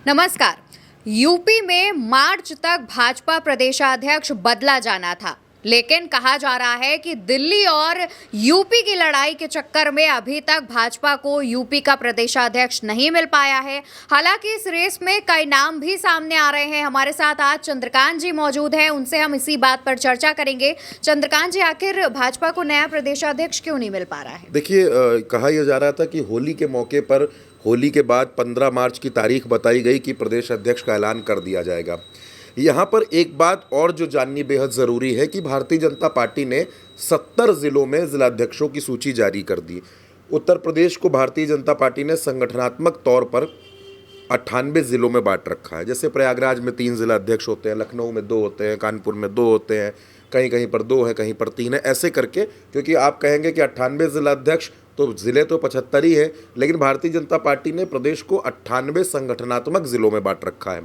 नमस्कार। यूपी में मार्च तक भाजपा प्रदेशाध्यक्ष बदला जाना था, लेकिन कहा जा रहा है कि दिल्ली और यूपी की लड़ाई के चक्कर में अभी तक भाजपा को यूपी का प्रदेशाध्यक्ष नहीं मिल पाया है। हालांकि इस रेस में कई नाम भी सामने आ रहे हैं। हमारे साथ आज चंद्रकांत जी मौजूद हैं, उनसे हम इसी बात पर चर्चा करेंगे। चंद्रकांत जी, आखिर भाजपा को नया प्रदेशाध्यक्ष क्यों नहीं मिल पा रहा है? देखिए, कहा यह जा रहा था कि होली के मौके पर होली के बाद 15 मार्च की तारीख बताई गई कि प्रदेश अध्यक्ष का ऐलान कर दिया जाएगा। यहाँ पर एक बात और जो जाननी बेहद ज़रूरी है कि भारतीय जनता पार्टी ने 70 ज़िलों में ज़िलाध्यक्षों की सूची जारी कर दी। उत्तर प्रदेश को भारतीय जनता पार्टी ने संगठनात्मक तौर पर 98 ज़िलों में बांट रखा है। जैसे प्रयागराज में 3 जिलाध्यक्ष होते हैं, लखनऊ में 2 होते हैं, कानपुर में 2 होते हैं, कहीं कहीं पर 2 है, कहीं पर 3 है, ऐसे करके। क्योंकि आप कहेंगे कि 98 जिलाध्यक्ष तो ज़िले तो 75 ही है, लेकिन भारतीय जनता पार्टी ने प्रदेश को 98 संगठनात्मक ज़िलों में बांट रखा है।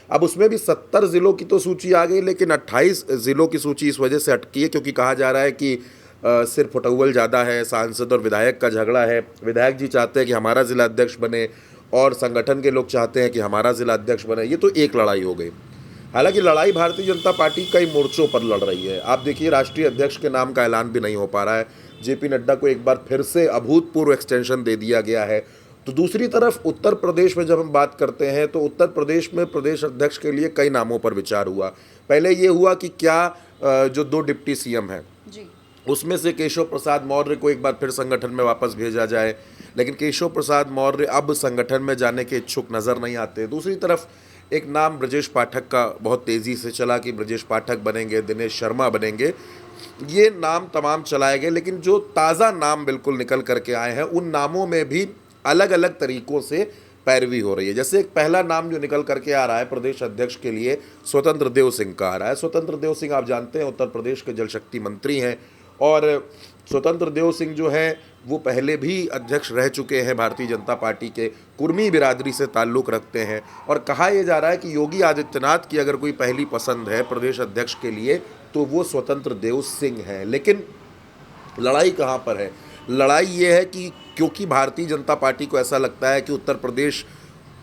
अब उसमें भी 70 ज़िलों की तो सूची आ गई, लेकिन 28 ज़िलों की सूची इस वजह से अटकी है क्योंकि कहा जा रहा है कि सिर्फ फुटअव्वल ज़्यादा है, सांसद और विधायक का झगड़ा है। विधायक जी चाहते हैं कि हमारा जिलाध्यक्ष बने और संगठन के लोग चाहते हैं कि हमारा जिलाध्यक्ष बने। ये तो एक लड़ाई हो गई। हालांकि लड़ाई भारतीय जनता पार्टी कई मोर्चों पर लड़ रही है। आप देखिए, राष्ट्रीय अध्यक्ष के नाम का ऐलान भी नहीं हो पा रहा है। जेपी नड्डा को एक बार फिर से अभूतपूर्व एक्सटेंशन दे दिया गया है। तो दूसरी तरफ उत्तर प्रदेश में जब हम बात करते हैं तो उत्तर प्रदेश में प्रदेश अध्यक्ष के लिए कई नामों पर विचार हुआ। पहले ये हुआ कि क्या जो 2 डिप्टी सीएम हैं उसमें से केशव प्रसाद मौर्य को एक बार फिर संगठन में वापस भेजा जाए, लेकिन केशव प्रसाद मौर्य अब संगठन में जाने के इच्छुक नज़र नहीं आते। दूसरी तरफ एक नाम ब्रजेश पाठक का बहुत तेज़ी से चला कि ब्रजेश पाठक बनेंगे, दिनेश शर्मा बनेंगे। ये नाम तमाम चलाए गए, लेकिन जो ताज़ा नाम बिल्कुल निकल करके आए हैं उन नामों में भी अलग अलग तरीक़ों से पैरवी हो रही है। जैसे एक पहला नाम जो निकल करके आ रहा है प्रदेश अध्यक्ष के लिए, स्वतंत्र देव सिंह का आ रहा है। स्वतंत्र देव सिंह आप जानते हैं उत्तर प्रदेश के जल शक्ति मंत्री हैं और स्वतंत्र देव सिंह जो है वो पहले भी अध्यक्ष रह चुके हैं भारतीय जनता पार्टी के, कुर्मी बिरादरी से ताल्लुक़ रखते हैं। और कहा यह जा रहा है कि योगी आदित्यनाथ की अगर कोई पहली पसंद है प्रदेश अध्यक्ष के लिए तो वो स्वतंत्र देव सिंह है। लेकिन लड़ाई कहाँ पर है? लड़ाई ये है कि क्योंकि भारतीय जनता पार्टी को ऐसा लगता है कि उत्तर प्रदेश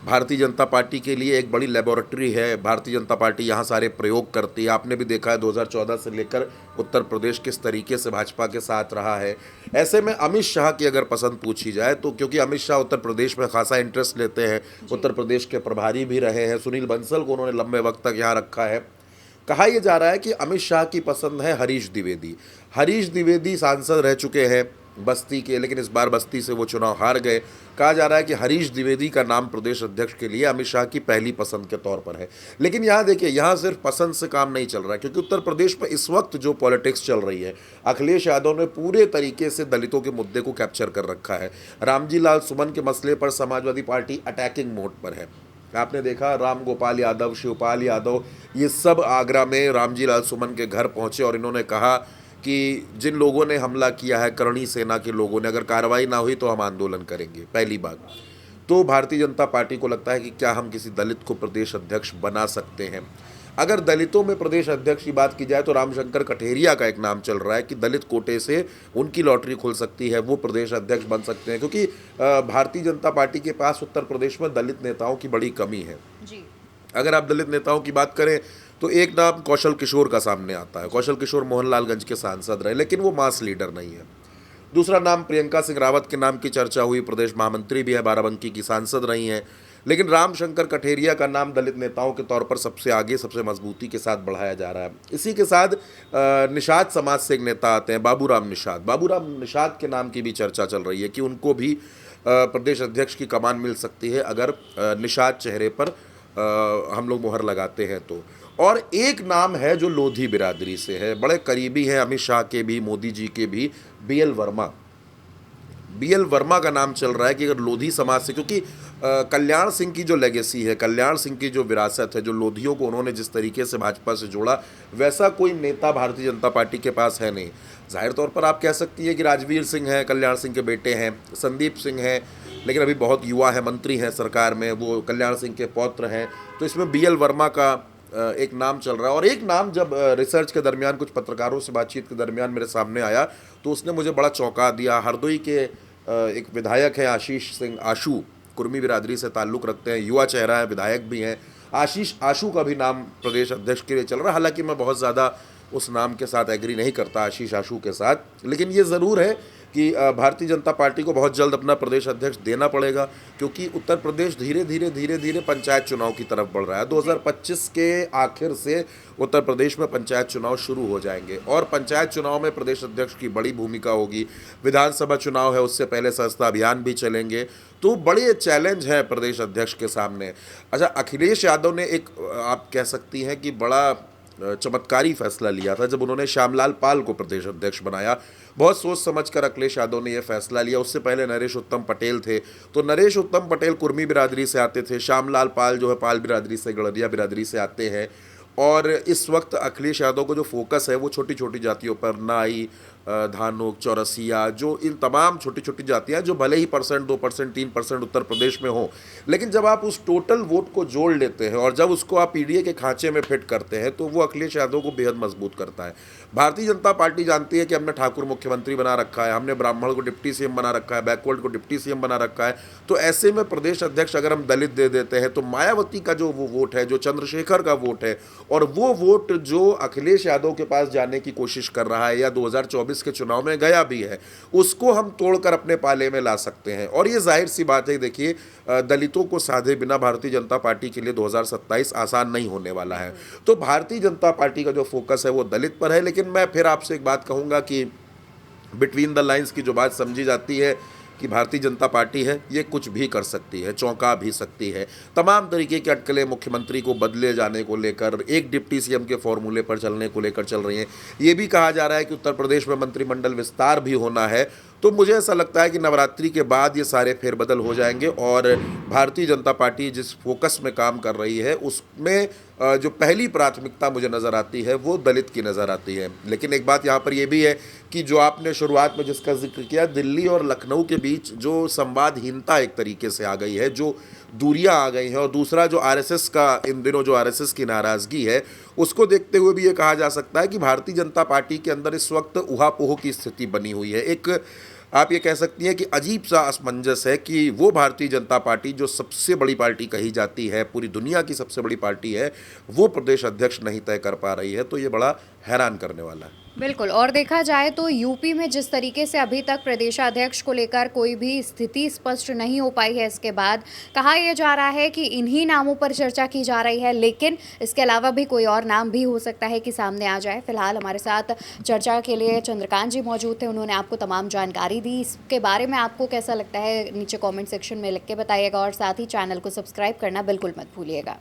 भारतीय जनता पार्टी के लिए एक बड़ी लेबोरेटरी है। भारतीय जनता पार्टी यहाँ सारे प्रयोग करती है। आपने भी देखा है 2014 से लेकर उत्तर प्रदेश किस तरीके से भाजपा के साथ रहा है। ऐसे में अमित शाह की अगर पसंद पूछी जाए तो क्योंकि अमित शाह उत्तर प्रदेश में खासा इंटरेस्ट लेते हैं, उत्तर प्रदेश के प्रभारी भी रहे हैं, सुनील बंसल को उन्होंने लंबे वक्त तक यहाँ रखा है। कहा यह जा रहा है कि अमित शाह की पसंद है हरीश द्विवेदी। हरीश द्विवेदी सांसद रह चुके हैं बस्ती के, लेकिन इस बार बस्ती से वो चुनाव हार गए। कहा जा रहा है कि हरीश द्विवेदी का नाम प्रदेश अध्यक्ष के लिए अमित शाह की पहली पसंद के तौर पर है। लेकिन यहाँ देखिए, यहाँ सिर्फ पसंद से काम नहीं चल रहा है, क्योंकि उत्तर प्रदेश में इस वक्त जो पॉलिटिक्स चल रही है, अखिलेश यादव ने पूरे तरीके से दलितों के मुद्दे को कैप्चर कर रखा है। रामजी लाल सुमन के मसले पर समाजवादी पार्टी अटैकिंग मोड पर है। आपने देखा राम गोपाल यादव, शिवपाल यादव, ये सब आगरा में रामजी लाल सुमन के घर पहुँचे और इन्होंने कहा कि जिन लोगों ने हमला किया है, करणी सेना के लोगों ने, अगर कार्रवाई ना हुई तो हम आंदोलन करेंगे। पहली बात तो भारतीय जनता पार्टी को लगता है कि क्या हम किसी दलित को प्रदेश अध्यक्ष बना सकते हैं। अगर दलितों में प्रदेश अध्यक्ष की बात की जाए तो रामशंकर कठेरिया का एक नाम चल रहा है कि दलित कोटे से उनकी लॉटरी खुल सकती है, वो प्रदेश अध्यक्ष बन सकते हैं। क्योंकि भारतीय जनता पार्टी के पास उत्तर प्रदेश में दलित नेताओं की बड़ी कमी है जी। अगर आप दलित नेताओं की बात करें तो एक नाम कौशल किशोर का सामने आता है। कौशल किशोर मोहनलालगंज के सांसद रहे, लेकिन वो मास लीडर नहीं है। दूसरा नाम प्रियंका सिंह रावत के नाम की चर्चा हुई, प्रदेश महामंत्री भी है, बाराबंकी की सांसद रही हैं। लेकिन रामशंकर कठेरिया का नाम दलित नेताओं के तौर पर सबसे आगे, सबसे मजबूती के साथ बढ़ाया जा रहा है। इसी के साथ निषाद समाज से एक नेता आते हैं, बाबूराम निषाद। बाबूराम निषाद के नाम की भी चर्चा चल रही है कि उनको भी प्रदेश अध्यक्ष की कमान मिल सकती है अगर निषाद चेहरे पर हम लोग मुहर लगाते हैं तो। और एक नाम है जो लोधी बिरादरी से है, बड़े करीबी हैं अमित शाह के भी, मोदी जी के भी, बीएल वर्मा। बीएल वर्मा का नाम चल रहा है कि अगर लोधी समाज से, क्योंकि कल्याण सिंह की जो लेगेसी है, कल्याण सिंह की जो विरासत है, जो लोधियों को उन्होंने जिस तरीके से भाजपा से जोड़ा, वैसा कोई नेता भारतीय जनता पार्टी के पास है नहीं। जाहिर तौर पर आप कह सकती है कि राजवीर सिंह हैं, कल्याण सिंह के बेटे हैं, संदीप सिंह हैं, लेकिन अभी बहुत युवा है, मंत्री हैं सरकार में, वो कल्याण सिंह के पौत्र हैं। तो इसमें बीएल वर्मा का एक नाम चल रहा है। और एक नाम जब रिसर्च के दरमियान, कुछ पत्रकारों से बातचीत के दरमियान मेरे सामने आया तो उसने मुझे बड़ा चौंका दिया। हरदोई के एक विधायक हैं आशीष सिंह आशू, कुर्मी बिरादरी से ताल्लुक़ रखते हैं, युवा चेहरा है, विधायक भी हैं। आशीष आशू का भी नाम प्रदेश अध्यक्ष के लिए चल रहा है, हालांकि मैं बहुत ज़्यादा उस नाम के साथ एग्री नहीं करता आशीष आशू के साथ, लेकिन ये ज़रूर है कि भारतीय जनता पार्टी को बहुत जल्द अपना प्रदेश अध्यक्ष देना पड़ेगा, क्योंकि उत्तर प्रदेश धीरे धीरे पंचायत चुनाव की तरफ बढ़ रहा है। 2025 के आखिर से उत्तर प्रदेश में पंचायत चुनाव शुरू हो जाएंगे और पंचायत चुनाव में प्रदेश अध्यक्ष की बड़ी भूमिका होगी। विधानसभा चुनाव है, उससे पहले सदस्यता अभियान भी चलेंगे, तो बड़े चैलेंज हैं प्रदेश अध्यक्ष के सामने। अच्छा, अखिलेश यादव ने एक आप कह सकती हैं कि बड़ा चमत्कारी फैसला लिया था जब उन्होंने श्यामलाल पाल को प्रदेश अध्यक्ष बनाया। बहुत सोच समझकर अखिलेश यादव ने यह फैसला लिया। उससे पहले नरेश उत्तम पटेल थे, तो नरेश उत्तम पटेल कुर्मी बिरादरी से आते थे, श्यामलाल पाल जो है पाल बिरादरी से, गड़रिया बिरादरी से आते हैं। और इस वक्त अखिलेश यादव को जो फोकस है वो छोटी छोटी जातियों पर, नाई, धानुक, चौरसिया, जो इन तमाम छोटी छोटी जातियां जो भले ही 1%, 2%, 3% उत्तर प्रदेश में हो, लेकिन जब आप उस टोटल वोट को जोड़ लेते हैं और जब उसको आप पीडीए के खांचे में फिट करते हैं तो वो अखिलेश यादव को बेहद मजबूत करता है। भारतीय जनता पार्टी जानती है कि हमने ठाकुर मुख्यमंत्री बना रखा है, हमने ब्राह्मण को डिप्टी सीएम बना रखा है, बैकवर्ड को डिप्टी सीएम बना रखा है, तो ऐसे में प्रदेश अध्यक्ष अगर हम दलित दे देते हैं तो मायावती का जो वो वोट है, जो चंद्रशेखर का वोट है, और वो वोट जो अखिलेश यादव के पास जाने की कोशिश कर रहा है या 2024 के चुनाव में गया भी है, उसको हम तोड़कर अपने पाले में ला सकते हैं। और ये जाहिर सी बात है, देखिए दलितों को साधे बिना भारतीय जनता पार्टी के लिए 2027 आसान नहीं होने वाला है। तो भारतीय जनता पार्टी का जो फोकस है वो दलित पर है। लेकिन मैं फिर आपसे एक बात कहूँगा कि बिटवीन द लाइंस की जो बात समझी जाती है कि भारतीय जनता पार्टी है, ये कुछ भी कर सकती है, चौंका भी सकती है। तमाम तरीके की अटकलें मुख्यमंत्री को बदले जाने को लेकर, एक डिप्टी सीएम के फॉर्मूले पर चलने को लेकर चल रही हैं। ये भी कहा जा रहा है कि उत्तर प्रदेश में मंत्रिमंडल विस्तार भी होना है। तो मुझे ऐसा लगता है कि नवरात्रि के बाद ये सारे फेरबदल हो जाएंगे और भारतीय जनता पार्टी जिस फोकस में काम कर रही है उसमें जो पहली प्राथमिकता मुझे नज़र आती है वो दलित की नज़र आती है। लेकिन एक बात यहाँ पर यह भी है कि जो आपने शुरुआत में जिसका जिक्र किया, दिल्ली और लखनऊ के बीच जो संवादहीनता एक तरीके से आ गई है, जो दूरियां आ गई हैं, और दूसरा जो आरएसएस का इन दिनों जो आरएसएस की नाराज़गी है, उसको देखते हुए भी ये कहा जा सकता है कि भारतीय जनता पार्टी के अंदर इस वक्त ऊहापोह की स्थिति बनी हुई है। एक आप ये कह सकती हैं कि अजीब सा असमंजस है कि वो भारतीय जनता पार्टी जो सबसे बड़ी पार्टी कही जाती है, पूरी दुनिया की सबसे बड़ी पार्टी है, वो प्रदेश अध्यक्ष नहीं तय कर पा रही है। तो ये बड़ा हैरान करने वाला है। बिल्कुल। और देखा जाए तो यूपी में जिस तरीके से अभी तक प्रदेशाध्यक्ष को लेकर कोई भी स्थिति स्पष्ट नहीं हो पाई है, इसके बाद कहा यह जा रहा है कि इन्हीं नामों पर चर्चा की जा रही है, लेकिन इसके अलावा भी कोई और नाम भी हो सकता है कि सामने आ जाए। फिलहाल हमारे साथ चर्चा के लिए चंद्रकांत जी मौजूद थे, उन्होंने आपको तमाम जानकारी दी। इसके बारे में आपको कैसा लगता है नीचे कॉमेंट सेक्शन में लिख के बताइएगा और साथ ही चैनल को सब्सक्राइब करना बिल्कुल मत भूलिएगा।